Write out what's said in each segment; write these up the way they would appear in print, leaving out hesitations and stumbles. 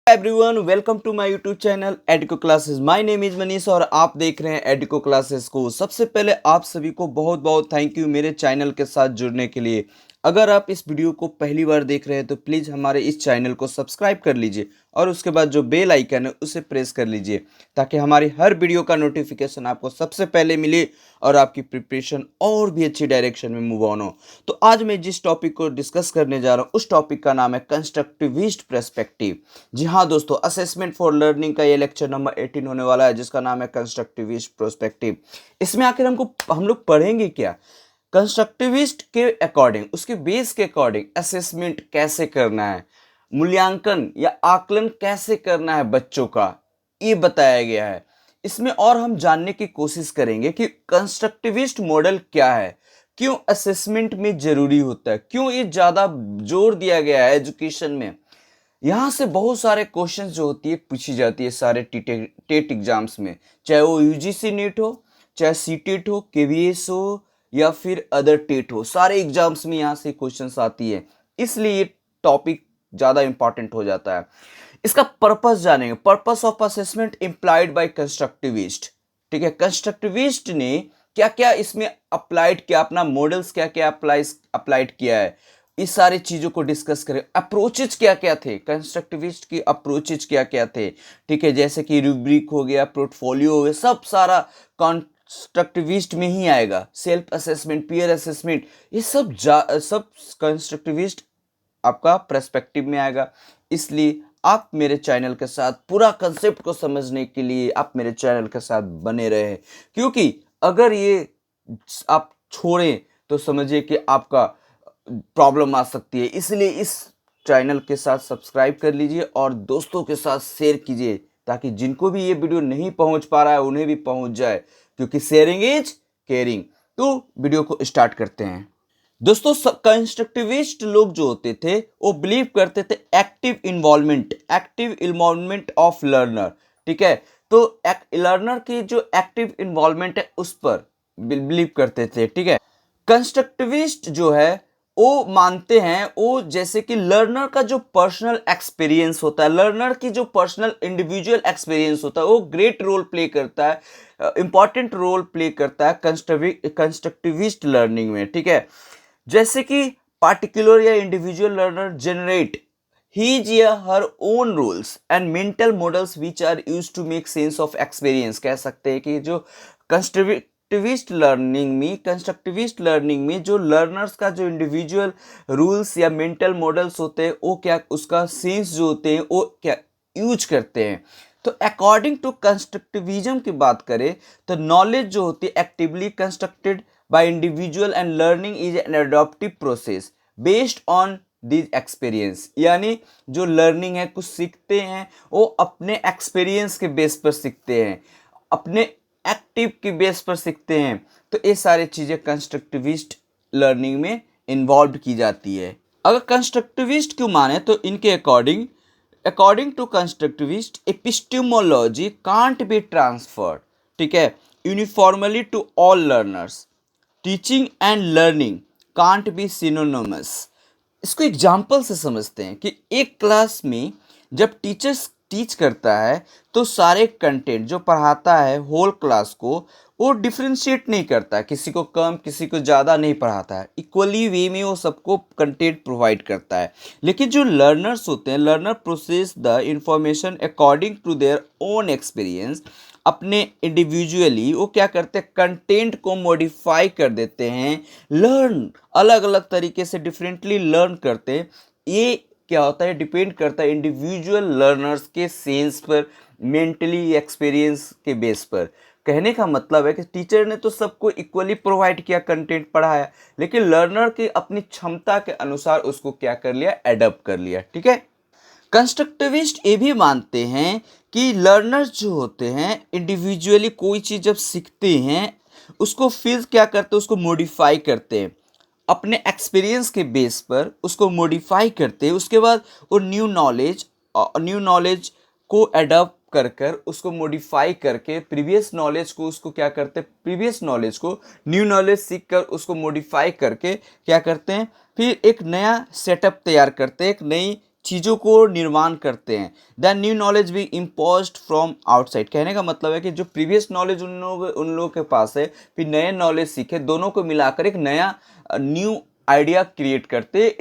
Everyone, welcome to my YouTube channel Edico classes. My name is Manish और आप देख रहे हैं एडिको क्लासेस को। सबसे पहले आप सभी को बहुत बहुत थैंक यू मेरे चैनल के साथ जुड़ने के लिए। अगर आप इस वीडियो को पहली बार देख रहे हैं तो प्लीज़ हमारे इस चैनल को सब्सक्राइब कर लीजिए और उसके बाद जो बेल आइकन है उसे प्रेस कर लीजिए ताकि हमारी हर वीडियो का नोटिफिकेशन आपको सबसे पहले मिले और आपकी प्रिपरेशन और भी अच्छी डायरेक्शन में मूव ऑन हो। तो आज मैं जिस टॉपिक को डिस्कस करने जा रहा हूँ उस टॉपिक का नाम है कंस्ट्रक्टिविस्ट पर्सपेक्टिव। जी हाँ दोस्तों, असेसमेंट फॉर लर्निंग का ये लेक्चर नंबर 18 होने वाला है जिसका नाम है कंस्ट्रक्टिविस्ट पर्सपेक्टिव। इसमें आखिर हम लोग पढ़ेंगे क्या? कंस्ट्रक्टिविस्ट के अकॉर्डिंग, उसके बेस के अकॉर्डिंग असेसमेंट कैसे करना है, मूल्यांकन या आकलन कैसे करना है बच्चों का, ये बताया गया है इसमें। और हम जानने की कोशिश करेंगे कि कंस्ट्रक्टिविस्ट मॉडल क्या है, क्यों असेसमेंट में जरूरी होता है, क्यों ये ज्यादा जोर दिया गया है एजुकेशन में। यहाँ से बहुत सारे क्वेश्चंस जो होती है पूछी जाती है सारे टेट एग्जाम्स में, चाहे वो यूजीसी नीट हो, चाहे सीटेट हो, केवीएस हो या फिर अदर टेट हो, सारे एग्जाम्स में यहाँ से क्वेश्चंस आती है। इसलिए ये टॉपिक ज़्यादा इंपॉर्टेंट हो जाता है। इसका पर्पस जानेंगे, purpose of assessment implied by constructivist. ठीक है, कंस्ट्रक्टिविस्ट ने क्या क्या इसमें अप्लाइड किया, अपना मॉडल्स क्या क्या अप्लाइड किया है, इस सारी चीजों को डिस्कस करें। अप्रोचेज क्या क्या थे, कंस्ट्रक्टिविस्ट की अप्रोचेज क्या क्या थे। ठीक है, जैसे कि रूब्रिक हो गया, पोर्टफोलियो हो गया, सब सारा कंस्ट्रक्टिविस्ट में ही आएगा। सेल्फ असेसमेंट, पीयर असेसमेंट, ये सब कंस्ट्रक्टिविस्ट आपका पर्सपेक्टिव में आएगा। इसलिए आप मेरे चैनल के साथ पूरा कंसेप्ट को समझने के लिए आप मेरे चैनल के साथ बने रहे, क्योंकि अगर ये आप छोड़ें तो समझिए कि आपका प्रॉब्लम आ सकती है। इसलिए इस चैनल के साथ सब्सक्राइब कर लीजिए और दोस्तों के साथ शेयर कीजिए ताकि जिनको भी ये वीडियो नहीं पहुंच पा रहा है उन्हें भी पहुंच जाए, क्योंकि शेयरिंग इज केयरिंग। तो वीडियो को स्टार्ट करते हैं। दोस्तों, कंस्ट्रक्टिविस्ट लोग जो होते थे वो बिलीव करते थे एक्टिव इन्वॉल्वमेंट ऑफ लर्नर। ठीक है, तो लर्नर की जो एक्टिव इन्वॉल्वमेंट है उस पर बिलीव करते थे। ठीक है, कंस्ट्रक्टिविस्ट जो है वो मानते हैं वो जैसे कि लर्नर का जो पर्सनल एक्सपीरियंस होता है, लर्नर की जो पर्सनल इंडिविजुअल एक्सपीरियंस होता है वो ग्रेट रोल प्ले करता है, इंपॉर्टेंट रोल प्ले करता है कंस्ट्रक्टिविस्ट लर्निंग में। ठीक है, जैसे कि पार्टिकुलर या इंडिविजुअल लर्नर जनरेट his या her own rules and mental models which are used to make sense of experience। कह सकते हैं कि जो कंस्ट्रक्टिविस्ट लर्निंग में जो लर्नर्स का जो इंडिविजुअल रूल्स या मेंटल मॉडल्स होते हैं वो क्या उसका सेंस जो होते हैं वो क्या यूज करते हैं। तो अकॉर्डिंग टू कंस्ट्रक्टिविज्म की बात करें तो नॉलेज जो होती है actively constructed by individual and learning is an adaptive process based on this experience. यानी जो लर्निंग है, कुछ सीखते हैं वो अपने एक्सपीरियंस के बेस पर सीखते हैं, अपने एक्टिव की बेस पर सीखते हैं। तो ये सारी चीज़ें कंस्ट्रक्टिविस्ट लर्निंग में इन्वॉल्व की जाती है। अगर कंस्ट्रक्टिविस्ट क्यों माने तो इनके according to constructivist epistemology can't be transferred, ठीक है, uniformly to all learners. Teaching and learning can't be synonymous. इसको एग्जाम्पल से समझते हैं कि एक क्लास में जब टीचर्स टीच करता है तो सारे कंटेंट जो पढ़ाता है होल क्लास को वो डिफ्रेंशिएट नहीं करता, किसी को कम किसी को ज़्यादा नहीं पढ़ाता है, इक्वली वे में वो सबको कंटेंट प्रोवाइड करता है। लेकिन जो लर्नर्स होते हैं, learner process the information according to their own experience. अपने इंडिविजुअली वो क्या करते हैं, कंटेंट को मॉडिफाई कर देते हैं, लर्न अलग अलग तरीके से डिफरेंटली लर्न करते हैं। ये क्या होता है, डिपेंड करता है इंडिविजुअल लर्नर्स के सेंस पर, मेंटली एक्सपीरियंस के बेस पर। कहने का मतलब है कि टीचर ने तो सबको इक्वली प्रोवाइड किया, कंटेंट पढ़ाया, लेकिन लर्नर की अपनी क्षमता के अनुसार उसको क्या कर लिया, एडप्ट कर लिया। ठीक है, कंस्ट्रक्टिविस्ट ये भी मानते हैं कि लर्नर्स जो होते हैं इंडिविजुअली कोई चीज़ जब सीखते हैं उसको फिर क्या करते हैं, उसको मॉडिफाई करते हैं, अपने एक्सपीरियंस के बेस पर उसको मॉडिफाई करते हैं। उसके बाद वो न्यू नॉलेज को अडॉप्ट कर कर उसको मॉडिफाई करके प्रीवियस नॉलेज को उसको क्या करते हैं, प्रीवियस नॉलेज को न्यू नॉलेज सीख कर उसको मॉडिफाई करके क्या करते हैं, फिर एक नया सेटअप तैयार करते हैं, एक नई चीज़ों को निर्माण करते हैं। द न्यू नॉलेज भी इम्पोज्ड फ्रॉम आउटसाइड, कहने का मतलब है कि जो प्रीवियस नॉलेज उन लोगों के पास है, फिर नए नॉलेज सीखे, दोनों को मिलाकर एक नया न्यू आइडिया क्रिएट करते हैं।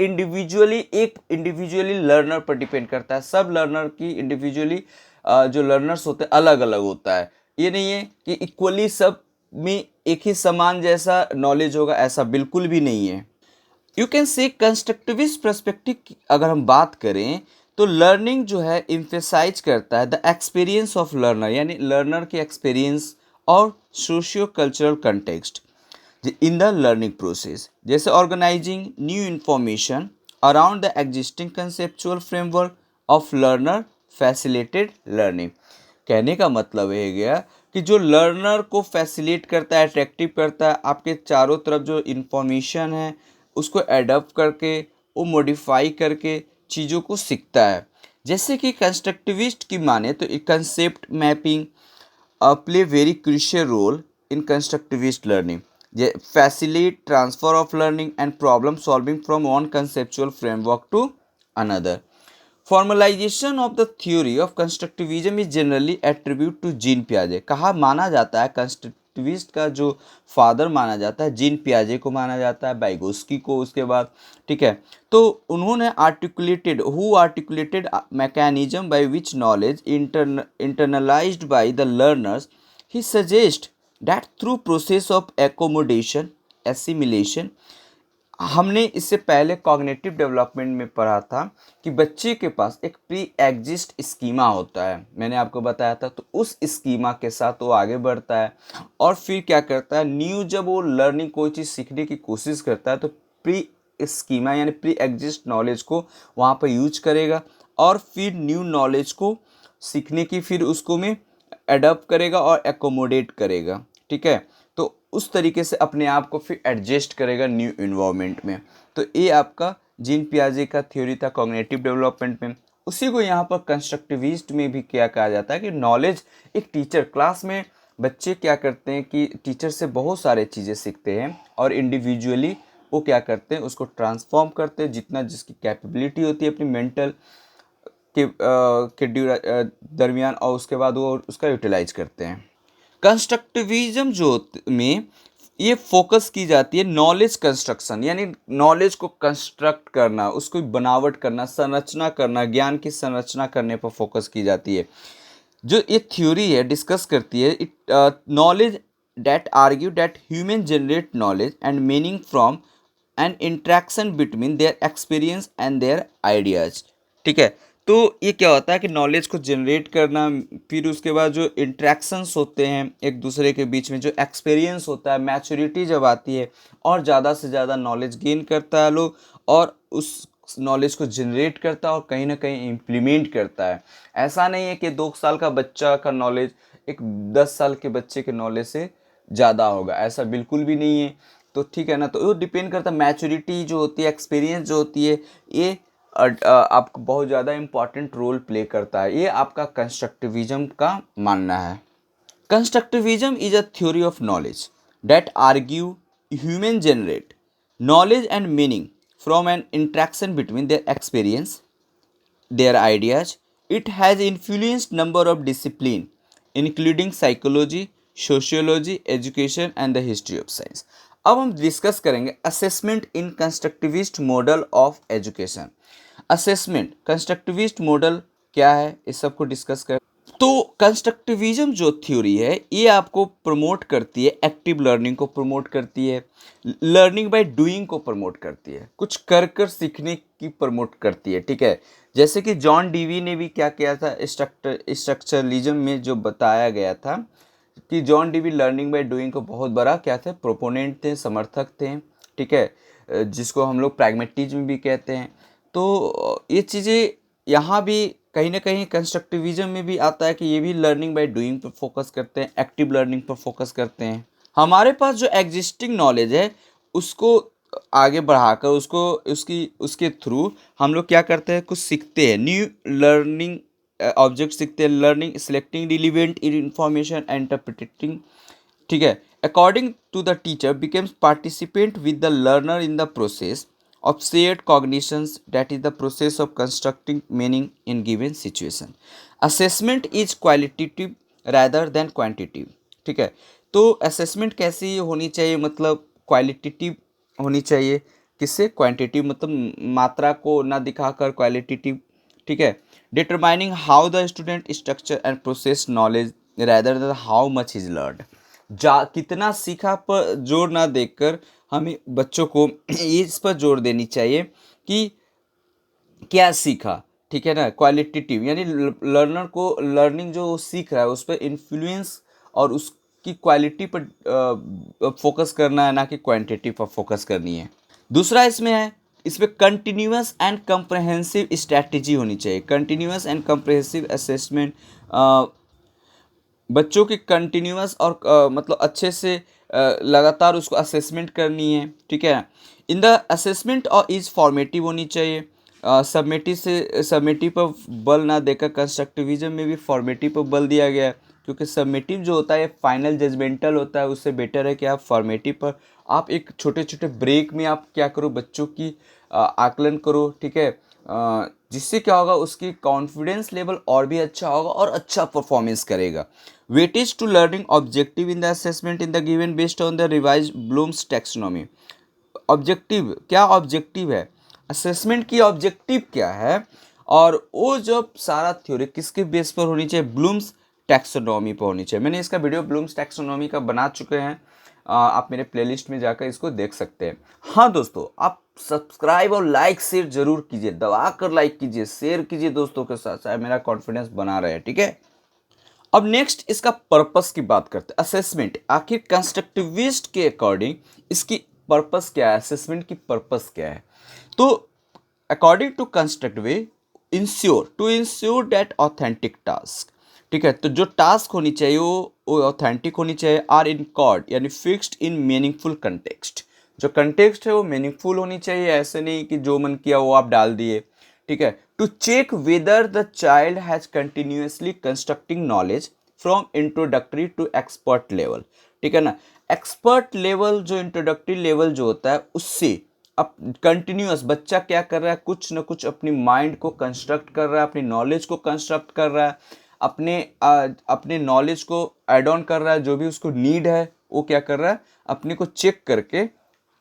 इंडिविजुअली लर्नर पर डिपेंड करता है, सब लर्नर की इंडिविजुअली जो लर्नर्स होते हैं अलग अलग होता है। ये नहीं है कि इक्वली सब में एक ही समान जैसा नॉलेज होगा, ऐसा बिल्कुल भी नहीं है। You can say constructivist perspective अगर हम बात करें तो लर्निंग जो है इम्फेसाइज करता है द एक्सपीरियंस ऑफ लर्नर, यानी लर्नर के एक्सपीरियंस और socio cultural context in the learning process, जैसे organizing new information around the existing conceptual framework of learner facilitated learning. कहने का मतलब है गया कि जो लर्नर को फैसिलिटेट करता है, अट्रैक्टिव करता है, आपके चारों तरफ जो इन्फॉर्मेशन है उसको एडप्ट करके, वो मॉडिफाई करके चीज़ों को सीखता है। जैसे कि कंस्ट्रक्टिविस्ट की माने तो concept mapping play very crucial role in constructivist learning, facilitate transfer of learning and problem solving from one conceptual framework to another. Formalization of the theory of constructivism is generally attributed to Jean पियाजे। कहा माना जाता है constructivist का जो father माना जाता है जीन पियाजे को माना जाता है, बाइगोस्की को उसके बाद, ठीक है। तो उन्होंने articulated mechanism by which knowledge internalised by the learners. He suggest that through process of accommodation assimilation, हमने इससे पहले कॉग्निटिव डेवलपमेंट में पढ़ा था कि बच्चे के पास एक प्री एग्जिस्ट स्कीमा होता है, मैंने आपको बताया था। तो उस स्कीमा के साथ वो आगे बढ़ता है और फिर क्या करता है, न्यू जब वो लर्निंग कोई चीज़ सीखने की कोशिश करता है तो प्री स्कीमा यानी प्री एग्जिस्ट नॉलेज को वहाँ पर यूज करेगा और फिर न्यू नॉलेज को सीखने की फिर उसको में एडप्ट करेगा और एकोमोडेट करेगा, ठीक है। तो उस तरीके से अपने आप को फिर एडजस्ट करेगा न्यू इन्वायरमेंट में। तो ये आपका जीन पियाजे का थ्योरी था कॉग्निटिव डेवलपमेंट में। उसी को यहाँ पर कंस्ट्रक्टिविस्ट में भी क्या कहा जाता है कि नॉलेज एक टीचर, क्लास में बच्चे क्या करते हैं कि टीचर से बहुत सारे चीज़ें सीखते हैं और इंडिविजुअली वो क्या करते हैं उसको ट्रांसफॉर्म करते हैं, जितना जिसकी कैपेबिलिटी होती है अपनी मेंटल के दरमियान, और उसके बाद वो उसका यूटिलाइज करते हैं। कंस्ट्रक्टिविज्म जो में ये फोकस की जाती है नॉलेज कंस्ट्रक्शन, यानी नॉलेज को कंस्ट्रक्ट करना, उसको बनावट करना, संरचना करना, ज्ञान की संरचना करने पर फोकस की जाती है। जो ये थ्योरी है डिस्कस करती है knowledge that argue that human generate knowledge and meaning from an interaction between their experience and their ideas, ठीक है। तो ये क्या होता है कि नॉलेज को जनरेट करना, फिर उसके बाद जो इंट्रैक्शंस होते हैं एक दूसरे के बीच में, जो एक्सपीरियंस होता है, मैच्योरिटी जब आती है और ज़्यादा से ज़्यादा नॉलेज गेन करता है लोग और उस नॉलेज को जनरेट करता है और कहीं ना कहीं इम्प्लीमेंट करता है। ऐसा नहीं है कि 2 साल का बच्चा का नॉलेज एक 10 साल के बच्चे के नॉलेज से ज़्यादा होगा, ऐसा बिल्कुल भी नहीं है। तो ठीक है ना, तो वो डिपेंड करता है, मैच्योरिटी जो होती है, एक्सपीरियंस जो होती है, ये आपको बहुत ज़्यादा इम्पॉर्टेंट रोल प्ले करता है। ये आपका कंस्ट्रक्टिविज्म का मानना है। Constructivism is a theory of knowledge that argue human generate knowledge and meaning from an interaction between their experience, their ideas. It has influenced number of discipline including psychology, sociology, education and the history of science. अब हम discuss करेंगे assessment in constructivist model of education. Assessment constructivist model क्या है इस सब को discuss कर। तो कंस्ट्रक्टिविज्म जो थ्योरी है ये आपको प्रमोट करती है, एक्टिव लर्निंग को प्रमोट करती है, लर्निंग बाय डूइंग को प्रमोट करती है, कुछ कर कर सीखने की प्रमोट करती है, ठीक है। जैसे कि जॉन डीवी ने भी क्या किया था, स्ट्रक्चरलिज्म में जो बताया गया था कि John Dewey learning by doing को बहुत बड़ा क्या थे, प्रोपोनेंट थे, समर्थक थे, ठीक है, जिसको हम लोग प्रैग्मेटिज्म भी कहते हैं। तो ये चीज़ें यहाँ भी कहीं ना कहीं कंस्ट्रक्टिविज्म में भी आता है कि ये भी लर्निंग बाय डूइंग पर फोकस करते हैं, एक्टिव लर्निंग पर फोकस करते हैं। हमारे पास जो एग्जिस्टिंग नॉलेज है उसको आगे बढ़ाकर उसके थ्रू हम लोग क्या करते हैं, कुछ सीखते हैं, न्यू लर्निंग ऑब्जेक्ट सीखते हैं, learning selecting relevant information interpreting, ठीक है, according to the teacher becomes participant with the learner in the process of shared cognitions, that is the process of constructing meaning in given situation. Assessment is qualitative rather than quantitative. ठीक है, तो assessment कैसी होनी चाहिए, मतलब qualitative होनी चाहिए, किससे, क्वांटिटेटिव मतलब मात्रा को ना दिखाकर क्वालिटेटिव। ठीक है, determining how the student structure and process knowledge rather than how much is learn. जा कितना सीखा पर जोर ना देकर हमें बच्चों को इस पर जोर देनी चाहिए कि क्या सीखा। ठीक है ना, क्वालिटेटिव यानी लर्नर को लर्निंग जो वो सीख रहा है उस पर इन्फ्लुएंस और उसकी क्वालिटी पर फोकस करना है, ना कि क्वांटिटी पर फोकस करनी है। दूसरा इसमें है, इसमें कंटिन्यूअस एंड कंप्रहेंसिव स्ट्रैटेजी होनी चाहिए। कंटिन्यूअस एंड कंप्रहेंसिव असेसमेंट, बच्चों की कंटिन्यूअस और मतलब अच्छे से लगातार उसको असेसमेंट करनी है। ठीक है, इन द असेसमेंट और इज फॉर्मेटिव होनी चाहिए। सबमेटिव पर बल ना देकर कंस्ट्रक्टिविज्म में भी फॉर्मेटिव पर बल दिया गया है, क्योंकि सबमेटिव जो होता है फाइनल जजमेंटल होता है, उससे बेटर है कि आप फॉर्मेटिव पर आप एक छोटे छोटे ब्रेक में आप क्या करो, बच्चों की आकलन करो। ठीक है, जिससे क्या होगा, उसकी कॉन्फिडेंस लेवल और भी अच्छा होगा और अच्छा परफॉर्मेंस करेगा। Weightage to learning objective in the assessment in the given based on the revise Bloom's taxonomy. Objective क्या, ऑब्जेक्टिव है असेसमेंट की, ऑब्जेक्टिव क्या है, और वो जब सारा थ्योरी किसके बेस पर होनी चाहिए, ब्लूम्स टैक्सोनॉमी पर होनी चाहिए। मैंने इसका वीडियो ब्लूम्स टैक्सोनॉमी का बना चुके हैं, आप मेरे प्लेलिस्ट में जाकर इसको देख सकते हैं। हाँ दोस्तों, आप सब्सक्राइब और लाइक शेयर जरूर कीजिए, दबा कर लाइक कीजिए, शेयर कीजिए दोस्तों के साथ, चाहे मेरा कॉन्फिडेंस बना रहे। ठीक है, अब नेक्स्ट इसका पर्पस की बात करते हैं। असेसमेंट आखिर कंस्ट्रक्टिविस्ट के अकॉर्डिंग इसकी पर्पस क्या है, असेसमेंट की पर्पस क्या है। तो according to constructive ensure to ensure that authentic task. ठीक है, तो जो टास्क होनी चाहिए वो ऑथेंटिक होनी चाहिए, आर इन कॉर्ड यानी फिक्स्ड इन मीनिंगफुल कंटेक्स्ट। जो कंटेक्स्ट है वो मीनिंगफुल होनी चाहिए, ऐसे नहीं कि जो मन किया वो आप डाल दिए। ठीक है, to check whether the child has continuously constructing knowledge from introductory to expert level. ठीक है ना, एक्सपर्ट लेवल जो इंट्रोडक्टरी लेवल जो होता है उससे अब कंटिन्यूअस बच्चा क्या कर रहा है, कुछ ना कुछ अपनी माइंड को कंस्ट्रक्ट कर रहा है, अपनी नॉलेज को कंस्ट्रक्ट कर रहा है, अपने नॉलेज को ऐड ऑन कर रहा है, जो भी उसको नीड है वो क्या कर रहा है, अपने को चेक करके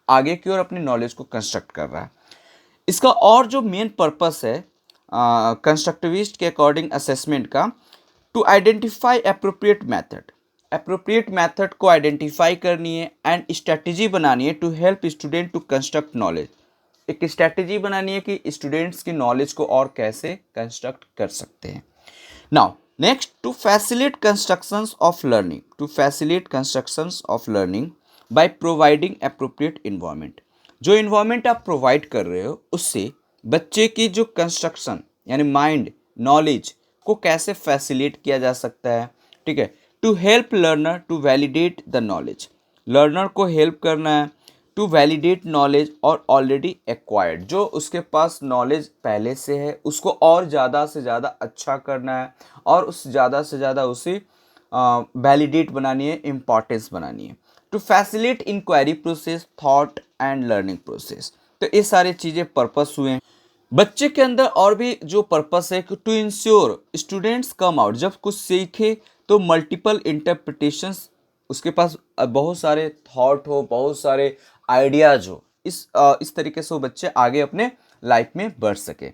आगे की ओर अपनी नॉलेज को कंस्ट्रक्ट कर रहा है। इसका और जो मेन पर्पस है कंस्ट्रक्टिविस्ट के अकॉर्डिंग असेसमेंट का, टू आइडेंटिफाई अप्रोप्रिएट मेथड को आइडेंटिफाई करनी है एंड स्ट्रैटेजी बनानी है to help student to construct knowledge. एक स्ट्रैटेजी बनानी है कि स्टूडेंट्स की नॉलेज को और कैसे कंस्ट्रक्ट कर सकते हैं। Now next, to facilitate constructions of learning by providing appropriate environment. जो इन्वायरमेंट आप प्रोवाइड कर रहे हो उससे बच्चे की जो कंस्ट्रक्शन यानी माइंड नॉलेज को कैसे फैसिलिटेट किया जा सकता है। ठीक है, to help learner to validate the knowledge, learner को हेल्प करना है टू वैलिडेट नॉलेज और ऑलरेडी एक्वायर्ड, जो उसके पास नॉलेज पहले से है उसको और ज़्यादा से ज़्यादा अच्छा करना है और उस ज़्यादा से ज़्यादा उसे वैलिडेट बनानी है, इम्पॉर्टेंस बनानी है। To facilitate inquiry process, thought and learning process. तो ये सारी चीज़ें पर्पस हुए हैं। बच्चे के अंदर और भी जो पर्पस है कि to ensure students come out, जब कुछ सीखे तो मल्टीपल इंटरप्रिटेशंस, उसके पास बहुत सारे थॉट हो, बहुत सारे आइडियाज हो, इस तरीके से वो बच्चे आगे अपने लाइफ में बढ़ सके।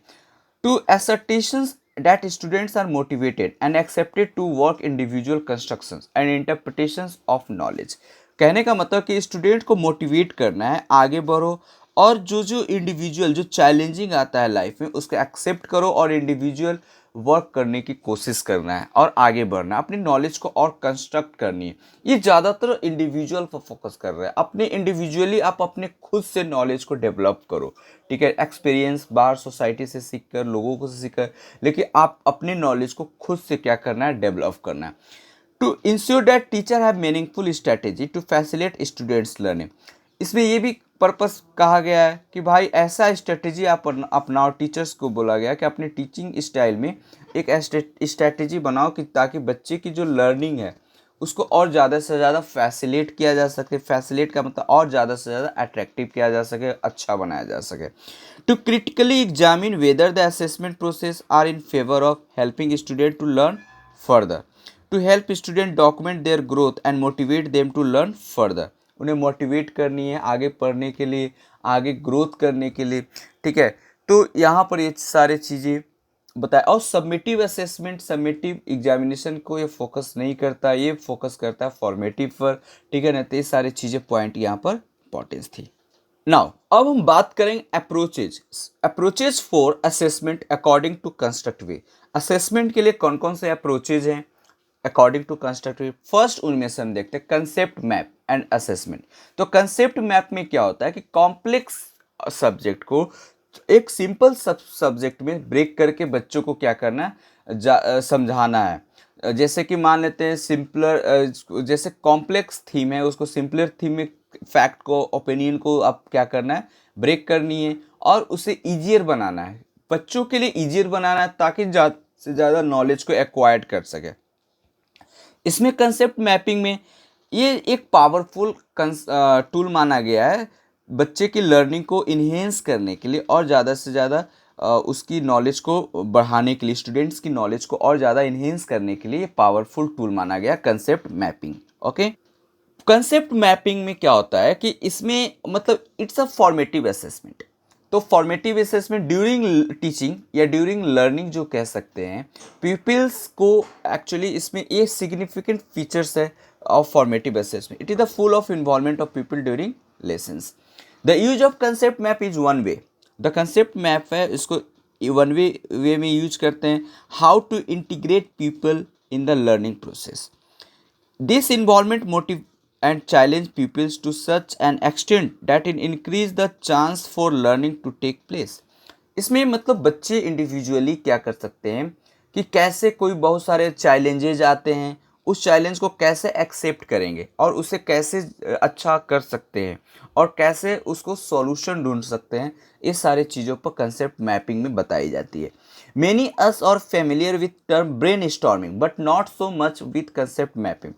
To assertions that students are motivated and accepted to work individual constructions and interpretations of knowledge। कहने का मतलब कि स्टूडेंट को मोटिवेट करना है, आगे बढ़ो और जो जो इंडिविजुअल जो चैलेंजिंग आता है लाइफ में उसको एक्सेप्ट करो और इंडिविजुअल वर्क करने की कोशिश करना है और आगे बढ़ना है, अपनी नॉलेज को और कंस्ट्रक्ट करनी है। ये ज़्यादातर इंडिविजुअल पर फोकस कर रहे हैं, अपने इंडिविजुअली आप अपने खुद से नॉलेज को डेवलप करो। ठीक है, एक्सपीरियंस बाहर सोसाइटी से सीख कर, लोगों को सीख कर, लेकिन आप अपने नॉलेज को खुद से क्या करना है, डेवलप करना है। To ensure that teacher have meaningful strategy to facilitate students learning. इसमें ये भी पर्पस कहा गया है कि भाई ऐसा स्ट्रैटेजी आप अपनाओ, टीचर्स को बोला गया कि अपने टीचिंग स्टाइल में एक स्ट्रैटेजी बनाओ कि ताकि बच्चे की जो लर्निंग है उसको और ज़्यादा से ज़्यादा फैसिलेट किया जा सके। फैसिलेट का मतलब और ज़्यादा से ज़्यादा अट्रैक्टिव किया जा सके, अच्छा बनाया जा सके। To critically examine whether the assessment process are in favour of helping student to learn further, to help student document their growth and motivate them to learn further. उन्हें मोटिवेट करनी है आगे पढ़ने के लिए, आगे ग्रोथ करने के लिए, ठीक है। तो यहाँ पर ये सारी चीज़ें बताया। और सबमिटिव असेसमेंट, सबमिटिव एग्जामिनेशन को ये फोकस नहीं करता, ये फोकस करता है फॉर्मेटिव पर, ठीक है ना। तो ये सारी चीज़ें पॉइंट यहाँ पर इंपॉर्टेंस थी। नाउ अब हम बात करेंगे approaches for assessment according to construct way. Assessment के लिए कौन कौन से अप्रोचेज हैं according to construct way. First उनमें से हम देखते हैं कंसेप्ट मैप एंड असेसमेंट। तो कंसेप्ट मैप में क्या होता है कि कॉम्प्लेक्स सब्जेक्ट को एक सिंपल सब्जेक्ट में ब्रेक करके बच्चों को क्या करना है, समझाना है। जैसे कि मान लेते हैं सिंपलर, जैसे कॉम्प्लेक्स थीम है उसको सिंपलर थीम में फैक्ट को, ओपिनियन को आप क्या करना है, ब्रेक करनी है और उसे ईजियर बनाना है, बच्चों के लिए ईजियर बनाना है ताकि ज़्यादा से ज़्यादा नॉलेज को एक्वायर्ड कर सके। इसमें कंसेप्ट मैपिंग में ये एक पावरफुल टूल माना गया है बच्चे की लर्निंग को इन्हेंस करने के लिए और ज़्यादा से ज़्यादा उसकी नॉलेज को बढ़ाने के लिए, स्टूडेंट्स की नॉलेज को और ज़्यादा इन्हेंस करने के लिए ये पावरफुल टूल माना गया concept mapping. Okay, concept mapping में क्या होता है कि इसमें मतलब इट्स अ फॉर्मेटिव असेसमेंट। तो फॉर्मेटिव असेसमेंट ड्यूरिंग टीचिंग या ड्यूरिंग लर्निंग जो कह सकते हैं पीपल्स को, एक्चुअली इसमें ये सिग्निफिकेंट फीचर्स है of formative assessment. It is the full of involvement of people during lessons. The use of concept map is one way. The concept map है, इसको वन वे में यूज करते हैं। How to integrate people in the learning process. This involvement motive and challenge pupils to such an extent that it increase the chance for learning to take place। इसमें मतलब बच्चे individually क्या कर सकते हैं कि कैसे कोई बहुत सारे चैलेंजेज आते हैं, उस चैलेंज को कैसे एक्सेप्ट करेंगे और उसे कैसे अच्छा कर सकते हैं और कैसे उसको सॉल्यूशन ढूंढ सकते हैं। ये सारी चीज़ों पर कंसेप्ट मैपिंग में बताई जाती है। Many us are familiar with term brainstorming but not so much with concept mapping.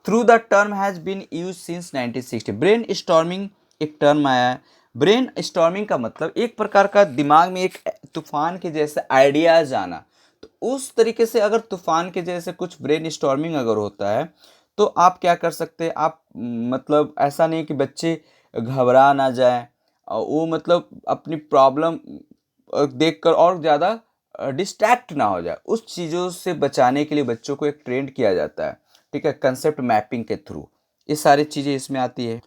Through the term has been used since 1960. Brainstorming एक टर्म आया है। ब्रेन स्टॉर्मिंग का मतलब एक प्रकार का दिमाग में एक तूफान के जैसे आइडियाज आना। तो उस तरीके से अगर तूफान के जैसे कुछ ब्रेन स्टॉर्मिंग अगर होता है तो आप क्या कर सकते हैं, आप मतलब ऐसा नहीं कि बच्चे घबरा ना जाए और वो मतलब अपनी प्रॉब्लम देखकर और ज़्यादा डिस्ट्रैक्ट ना हो जाए, उस चीज़ों से बचाने के लिए बच्चों को एक ट्रेंड किया जाता है, ठीक है, कंसेप्ट मैपिंग के थ्रू। ये सारी चीज़ें इसमें आती है।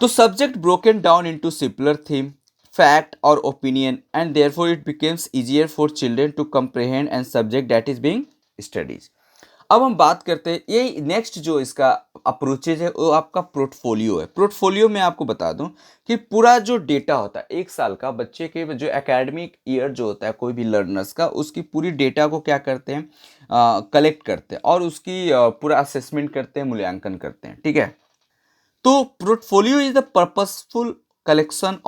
तो subject broken down into simpler theme, fact और opinion and therefore it becomes easier for children to comprehend and subject that is being studies. अब हम बात करते हैं ये नेक्स्ट जो इसका अप्रोचेज है वो आपका पोर्टफोलियो है। पोर्टफोलियो में आपको बता दूं कि पूरा जो डेटा होता है एक साल का बच्चे के जो एकेडमिक ईयर जो होता है कोई भी लर्नर्स का, उसकी पूरी डेटा को क्या करते हैं, कलेक्ट करते हैं और उसकी पूरा असेसमेंट करते हैं, मूल्यांकन करते हैं, ठीक है। तो portfolio is the purposeful collection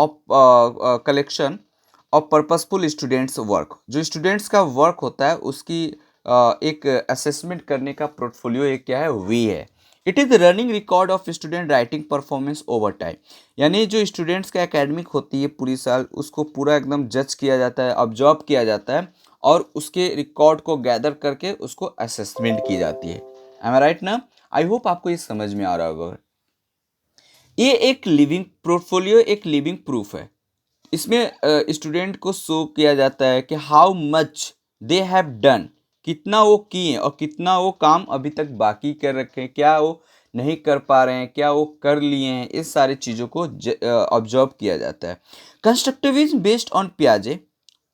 of purposeful students work. जो स्टूडेंट्स का वर्क होता है उसकी एक असेसमेंट करने का पोर्टफोलियो एक क्या है, वे है। It is running record of student writing performance over time. यानी जो स्टूडेंट्स का एकेडमिक होती है पूरी साल, उसको पूरा एकदम जज किया जाता है, ऑब्जर्व किया जाता है और उसके रिकॉर्ड को गैदर करके उसको असेसमेंट की जाती है। एम आई राइट ना? आई होप आपको ये समझ में आ रहा होगा। ये एक लिविंग पोर्टफोलियो, एक लिविंग प्रूफ है। इसमें स्टूडेंट को शो किया जाता है कि how much they have done, कितना वो किए और कितना वो काम अभी तक बाकी कर रखे हैं, क्या वो नहीं कर पा रहे हैं, क्या वो कर लिए हैं। इस सारी चीज़ों को ऑब्जर्व किया जाता है। कंस्ट्रक्टिविज्म बेस्ड ऑन पियाजे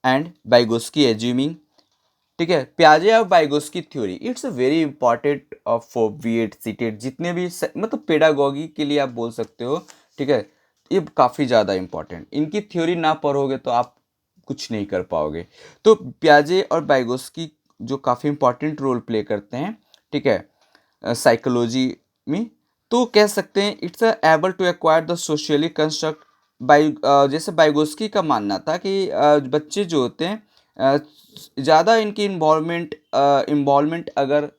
एंड बाइगोस्की एज्यूमिंग, ठीक है, पियाजे और Vygotsky theory it's a very important for BEd seated जितने भी मतलब पेडागोगी के लिए आप बोल सकते हो, ठीक है। ये काफ़ी ज़्यादा इंपॉर्टेंट, इनकी थ्योरी ना पढ़ोगे तो आप कुछ नहीं कर पाओगे। तो पियाजे और बाइगोस्की जो काफ़ी इंपॉर्टेंट रोल प्ले करते हैं, ठीक है, साइकोलॉजी में। तो कह सकते हैं it's able to acquire the socially construct by, जैसे बाइगोस्की का मानना था कि बच्चे जो होते हैं ज़्यादा इनकी इन्वॉल्वमेंट अगर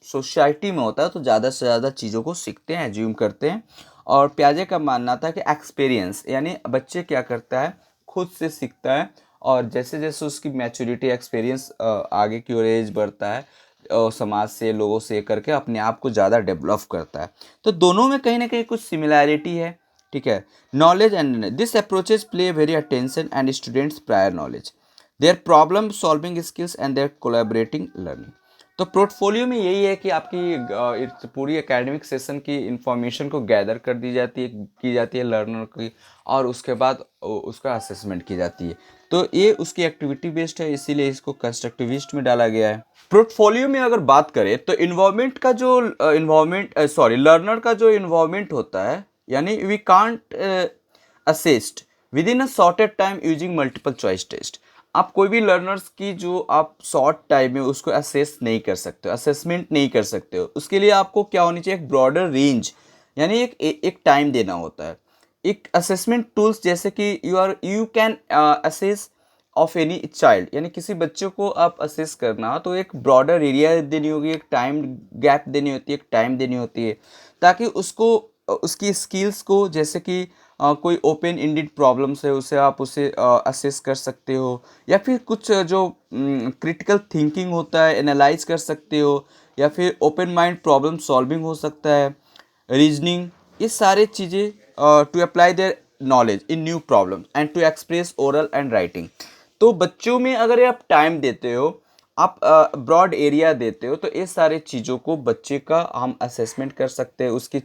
सोसाइटी में होता है तो ज़्यादा से ज़्यादा चीज़ों को सीखते हैं, एज्यूम करते हैं। और पियाजे का मानना था कि एक्सपीरियंस, यानी बच्चे क्या करता है, खुद से सीखता है, और जैसे जैसे उसकी मैच्योरिटी एक्सपीरियंस आगे की ओर एज बढ़ता है, समाज से, लोगों से करके अपने आप को ज़्यादा डेवलप करता है। तो दोनों में कहीं ना कहीं कुछ सिमिलैरिटी है, ठीक है। Knowledge and this approaches play very attention and students prior knowledge, their problem solving skills and their collaborating learning. तो पोर्टफोलियो में यही है कि आपकी पूरी एकेडमिक सेशन की इंफॉर्मेशन को गैदर कर दी जाती है, की जाती है लर्नर की, और उसके बाद उसका असेसमेंट की जाती है। तो ये उसकी एक्टिविटी बेस्ड है, इसीलिए इसको कंस्ट्रक्टिविस्ट में डाला गया है। पोर्टफोलियो में अगर बात करें तो इन्वॉल्वमेंट का जो लर्नर का जो इन्वॉल्वमेंट होता है, यानी we can't assist with in a shorted time using multiple choice test. आप कोई भी लर्नर्स की जो आप शॉर्ट टाइम में उसको असेस नहीं कर सकते हो, असेसमेंट नहीं कर सकते हो, उसके लिए आपको क्या होनी चाहिए, एक ब्रॉडर रेंज, यानी एक टाइम देना होता है। एक असेसमेंट टूल्स जैसे कि you can assess of any child, यानी किसी बच्चे को आप असेस करना, तो एक ब्रॉडर एरिया देनी होगी, एक टाइम गैप देनी होती है, एक टाइम देनी होती है, ताकि उसको उसकी स्किल्स को, जैसे कि कोई ओपन इंडेड प्रॉब्लम्स है उसे आप उसे असेस कर सकते हो, या फिर कुछ जो क्रिटिकल थिंकिंग होता है एनालाइज कर सकते हो, या फिर ओपन माइंड प्रॉब्लम सॉल्विंग हो सकता है, रीजनिंग, ये सारे चीज़ें to apply their knowledge in new problem and to express oral and writing. तो बच्चों में अगर आप टाइम देते हो, आप ब्रॉड एरिया देते हो, तो ये सारे चीज़ों को बच्चे का हम असेसमेंट कर सकते हैं, उसकी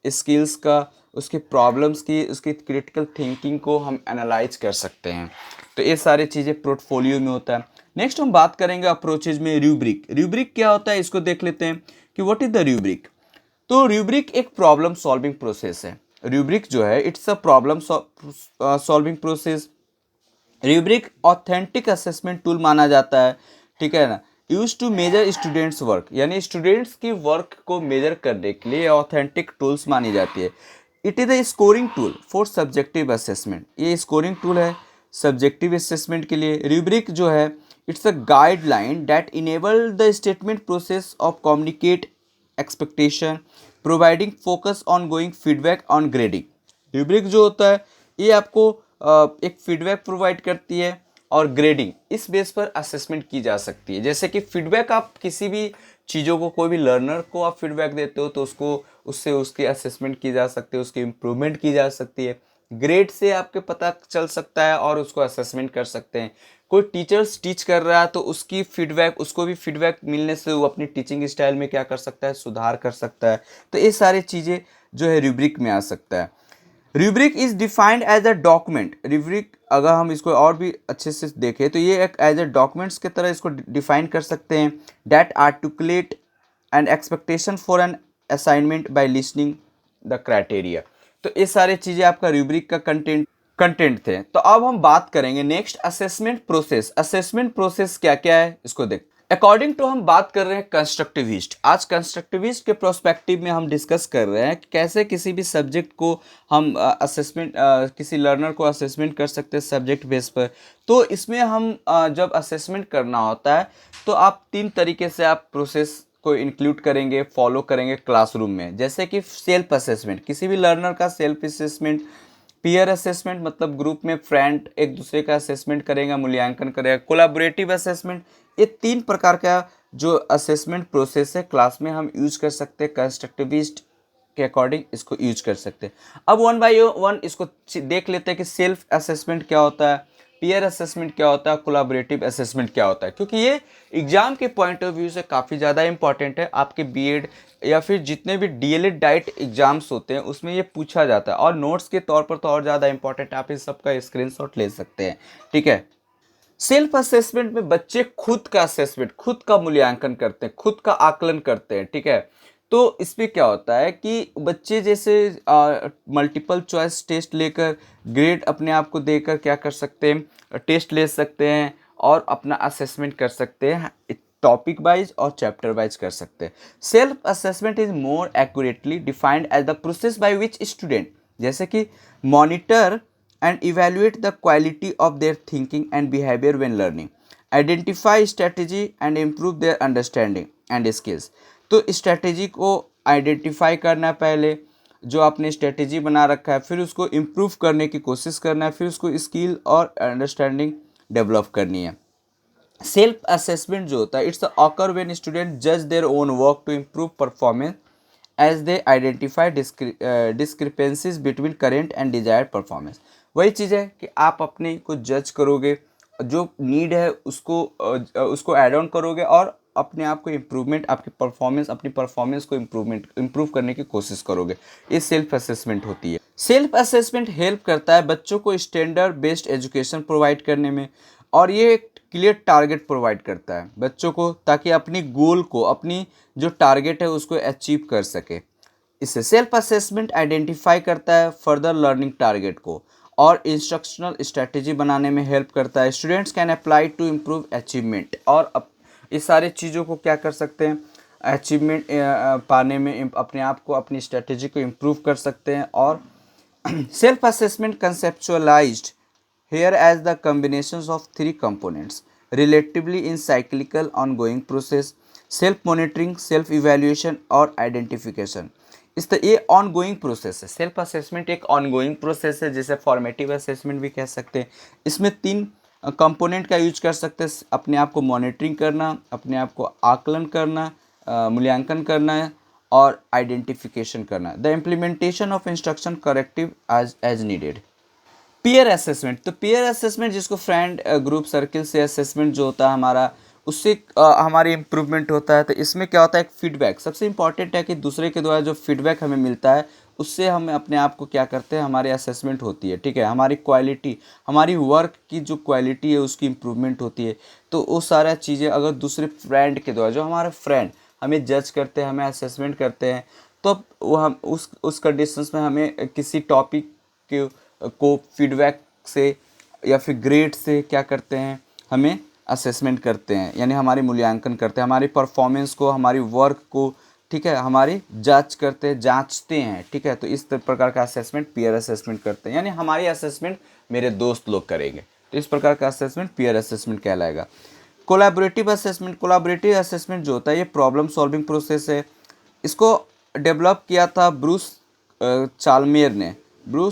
स्किल्स का, उसके प्रॉब्लम्स की, उसकी क्रिटिकल थिंकिंग को हम एनालाइज कर सकते हैं। तो ये सारी चीज़ें पोर्टफोलियो में होता है। नेक्स्ट हम बात करेंगे अप्रोचेज में रूब्रिक। रूब्रिक क्या होता है, इसको देख लेते हैं कि व्हाट इज द रूब्रिक। तो रूब्रिक एक प्रॉब्लम सॉल्विंग प्रोसेस है। रूब्रिक जो है it's a problem solving process. Rubric authentic assessment tool माना जाता है, ठीक है ना, use to measure students work, यानी स्टूडेंट्स की वर्क को मेजर करने के लिए ऑथेंटिक टूल्स मानी जाती है। It is a scoring tool for subjective assessment, ये स्कोरिंग टूल है सब्जेक्टिव असेसमेंट के लिए। रूब्रिक जो है it's a guideline that enable the statement process of communicate expectation, providing focus on going feedback on grading. Rubric जो होता है ये आपको एक फीडबैक प्रोवाइड करती है, और ग्रेडिंग इस बेस पर असेसमेंट की जा सकती है। जैसे कि फीडबैक, आप किसी भी चीज़ों को, कोई भी लर्नर को आप फीडबैक देते हो तो उसको, उससे उसकी असेसमेंट की जा सकती है, उसकी इम्प्रूवमेंट की जा सकती है। ग्रेड से आपके पता चल सकता है और उसको असेसमेंट कर सकते हैं। कोई टीचर्स टीच कर रहा है तो उसकी फीडबैक, उसको भी फीडबैक मिलने से वो अपनी टीचिंग स्टाइल में क्या कर सकता है, सुधार कर सकता है। तो ये सारी चीज़ें जो है रूब्रिक में आ सकता है। Rubric is defined as a document. Rubric अगर हम इसको और भी अच्छे से देखें तो ये एक एज अ डॉक्यूमेंट्स की तरह इसको डिफाइन कर सकते हैं, that articulate an expectation for an assignment by listening the criteria. तो ये सारी चीज़ें आपका रूब्रिक का कंटेंट थे। तो अब हम बात करेंगे next assessment process. Assessment process क्या क्या है इसको देख। अकॉर्डिंग टू हम बात कर रहे हैं कंस्ट्रक्टिविस्ट। आज कंस्ट्रक्टिविस्ट के प्रोस्पेक्टिव में हम डिस्कस कर रहे हैं कि कैसे किसी भी सब्जेक्ट को हम असेसमेंट, किसी लर्नर को असेसमेंट कर सकते हैं सब्जेक्ट बेस पर। तो इसमें हम जब असेसमेंट करना होता है तो आप 3 तरीके से आप प्रोसेस को इंक्लूड करेंगे, फॉलो करेंगे क्लासरूम में। जैसे कि सेल्फ असेसमेंट, किसी भी लर्नर का सेल्फ असेसमेंट। पीयर असेसमेंट मतलब ग्रुप में फ्रेंड एक दूसरे का असेसमेंट करेगा, मूल्यांकन करेगा। कोलैबोरेटिव असेसमेंट, ये 3 प्रकार का जो असेसमेंट प्रोसेस है क्लास में हम यूज कर सकते हैं। कंस्ट्रक्टिविस्ट के अकॉर्डिंग इसको यूज कर सकते हैं। अब वन बाय वन इसको देख लेते हैं कि सेल्फ असेसमेंट क्या होता है, पीयर असेसमेंट क्या होता है, कोलैबोरेटिव असेसमेंट क्या होता है, क्योंकि ये एग्जाम के पॉइंट ऑफ व्यू से काफ़ी ज़्यादा इंपॉर्टेंट है। आपके बीएड या फिर जितने भी डीएलएड डाइट एग्जाम्स होते हैं उसमें ये पूछा जाता है, और नोट्स के तौर पर तो और ज़्यादा इंपॉर्टेंट, आप इस सब का स्क्रीनशॉट ले सकते हैं, ठीक है। सेल्फ असेसमेंट में बच्चे खुद का असेसमेंट, खुद का मूल्यांकन करते हैं, खुद का आकलन करते हैं, ठीक है। तो इसमें क्या होता है कि बच्चे जैसे मल्टीपल चॉइस टेस्ट लेकर ग्रेड अपने आप को देकर क्या कर सकते हैं, टेस्ट ले सकते हैं और अपना असेसमेंट कर सकते हैं, टॉपिक वाइज और चैप्टर वाइज कर सकते हैं। Self assessment is more accurately defined as the process by which student, जैसे कि monitor and evaluate the quality of their thinking and behavior when learning, identify strategy and improve their understanding and skills. तो strategy को identify करना है पहले, जो आपने strategy बना रखा है, फिर उसको इम्प्रूव करने की कोशिश करना है, फिर उसको स्किल और अंडरस्टैंडिंग डेवलप करनी है। सेल्फ असेसमेंट जो होता है, इट्स ऑकर व्हेन स्टूडेंट जज their own work to improve performance as they identify discrepancies between current and desired performance. वही चीज़ है कि आप अपने को जज करोगे, जो नीड है उसको ऐड ऑन करोगे और अपने आप को इम्प्रूवमेंट, आपकी परफॉर्मेंस, अपनी परफॉर्मेंस को इम्प्रूव करने की कोशिश करोगे। ये सेल्फ असेसमेंट होती है। सेल्फ असेसमेंट हेल्प करता है बच्चों को स्टैंडर्ड बेस्ड एजुकेशन प्रोवाइड करने में, और ये एक क्लियर टारगेट प्रोवाइड करता है बच्चों को, ताकि अपनी गोल को, अपनी जो टारगेट है उसको अचीव कर सके। इससे सेल्फ असेसमेंट आइडेंटिफाई करता है फर्दर लर्निंग टारगेट को और इंस्ट्रक्शनल स्ट्रेटेजी बनाने में हेल्प करता है। Students can apply to improve achievement, और इस सारे चीज़ों को क्या कर सकते हैं, अचीवमेंट पाने में अपने आप को, अपनी स्ट्रेटेजी को इम्प्रूव कर सकते हैं। और self assessment कंसेप्चुअलाइज्ड here as the combinations of three components relatively in cyclical ongoing process: self monitoring, self evaluation और identification। इस तरह ये ऑनगोइंग प्रोसेस है। सेल्फ असेसमेंट एक ऑनगोइंग प्रोसेस है, जिसे फॉर्मेटिव असेसमेंट भी कह सकते हैं। इसमें 3 कंपोनेंट का यूज कर सकते हैं: अपने आप को मॉनिटरिंग करना, अपने आप को आकलन करना, मूल्यांकन करना है, और आइडेंटिफिकेशन करना। The implementation of instruction corrective as needed. Peer assessment, तो पीयर असेसमेंट जिसको फ्रेंड ग्रुप सर्किल से असेसमेंट जो होता है हमारा, उससे हमारी इम्प्रूवमेंट होता है। तो इसमें क्या होता है, एक फीडबैक सबसे इंपॉर्टेंट है कि दूसरे के द्वारा जो फीडबैक हमें मिलता है उससे हम अपने आप को क्या करते हैं, हमारी असेसमेंट होती है। ठीक है, हमारी क्वालिटी, हमारी वर्क की जो क्वालिटी है उसकी इम्प्रूवमेंट होती है। तो वो सारा चीज़ें अगर दूसरे फ्रेंड के द्वारा, जो हमारे फ्रेंड हमें जज करते हैं, हमें असेसमेंट करते हैं, तो वो हम उस कंडीशंस में हमें किसी टॉपिक के को फीडबैक से या फिर ग्रेड से क्या करते हैं, हमें असेसमेंट करते हैं, यानी हमारी मूल्यांकन करते हैं, हमारी परफॉर्मेंस को, हमारी वर्क को, ठीक है, हमारी जांच करते हैं, जांचते हैं। ठीक है, तो इस प्रकार का असेसमेंट पीयर असेसमेंट करते हैं, यानी हमारी असेसमेंट मेरे दोस्त लोग करेंगे। तो इस प्रकार का असेसमेंट पीयर असेसमेंट कहलाएगा। कोलैबोरेटिव असेसमेंट, कोलैबोरेटिव असेसमेंट जो होता है ये प्रॉब्लम सॉल्विंग प्रोसेस है। इसको डेवलप किया था ब्रूस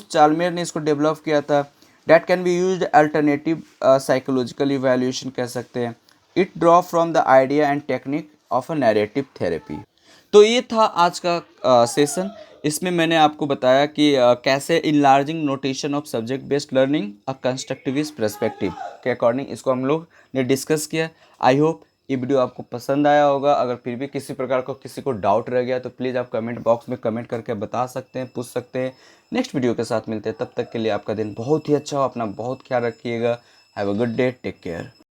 चालमेर ने इसको डेवलप किया था। That can be used alternative psychological evaluation कह सकते हैं। It draw from the idea and technique of a narrative therapy. तो ये था आज का सेशन। इसमें मैंने आपको बताया कि कैसे enlarging notation of subject based learning a constructivist perspective के अकॉर्डिंग इसको हम लोग ने डिस्कस किया। आई होप ये वीडियो आपको पसंद आया होगा। अगर फिर भी किसी प्रकार का किसी को डाउट रह गया तो प्लीज़ आप कमेंट बॉक्स में कमेंट करके बता सकते हैं, पूछ सकते हैं। नेक्स्ट वीडियो के साथ मिलते हैं, तब तक के लिए आपका दिन बहुत ही अच्छा हो, अपना बहुत ख्याल रखिएगा। Have a good day, take care.